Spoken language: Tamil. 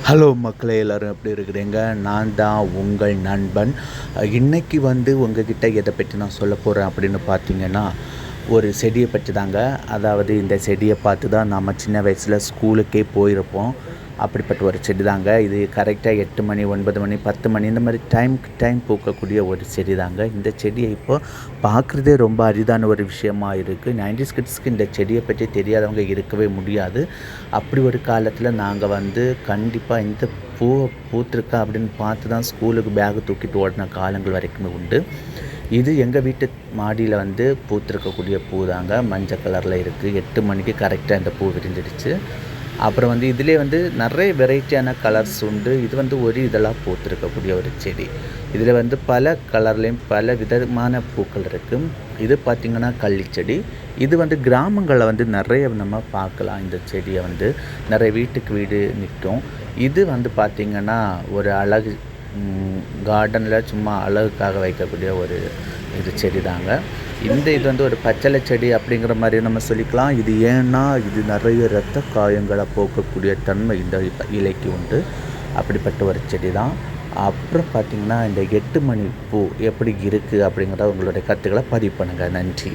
ஹலோ மக்களே, எல்லோரும் எப்படி இருக்கிறீங்க? நான் தான் உங்கள் நண்பன். இன்றைக்கி உங்ககிட்ட எதை பற்றி நான் சொல்ல போகிறேன் அப்படின்னு பார்த்தீங்கன்னா, ஒரு செடியை பற்றி தாங்க. அதாவது இந்த செடியை பார்த்து தான் நம்ம சின்ன வயசில் ஸ்கூலுக்கே போயிருப்போம். அப்படிப்பட்ட ஒரு செடி தாங்க இது. கரெக்டாக 8 மணி, 9 மணி, 10 மணி இந்த மாதிரி டைம் பூக்கக்கூடிய ஒரு செடி தாங்க. இந்த செடியை இப்போ பார்க்குறதே ரொம்ப அரிதான ஒரு விஷயமா இருக்குது. 90s கிட்ஸ்க்கு இந்த செடியை பற்றி தெரியாதவங்க இருக்கவே முடியாது. அப்படி ஒரு காலத்தில் நாங்கள் கண்டிப்பாக இந்த பூ பூத்திருக்கா அப்படின்னு பார்த்து தான் ஸ்கூலுக்கு பேகு தூக்கிட்டு ஓடின காலங்கள் வரைக்குமே உண்டு. இது எங்கள் வீட்டு மாடியில் பூத்திருக்கக்கூடிய பூ தாங்க. மஞ்சள் கலரில் இருக்குது. 8 மணிக்கு கரெக்டாக இந்த பூ விரிஞ்சிடுச்சு. அப்புறம் இதிலே நிறைய வெரைட்டியான கலர்ஸ் உண்டு. இது ஒரு இதழாக பூத்திருக்கக்கூடிய ஒரு செடி. இதில் பல கலர்லேயும் பல விதமான பூக்கள் இருக்குது. இது பார்த்திங்கன்னா கள்ளிச்செடி. இது கிராமங்களில் நிறைய நம்ம பார்க்கலாம். இந்த செடியை நிறைய வீட்டுக்கு வீடு நிற்கும். இது பார்த்திங்கன்னா ஒரு அழகு கார்டனில் சும்மா அழகுக்காக வைக்கக்கூடிய ஒரு செடி தாங்க. இது ஒரு பச்சளை செடி அப்படிங்கிற மாதிரி நம்ம சொல்லிக்கலாம். இது ஏன்னா இது நிறைய இரத்த காயங்களை போக்கக்கூடிய தன்மை இந்த இலைக்கு உண்டு. அப்படிப்பட்ட ஒரு செடி தான். அப்புறம் பார்த்திங்கன்னா இந்த 8 மணி பூ எப்படி இருக்குது அப்படிங்கிறத உங்களுடைய கருத்துக்களை பதிவு பண்ணுங்கள். நன்றி.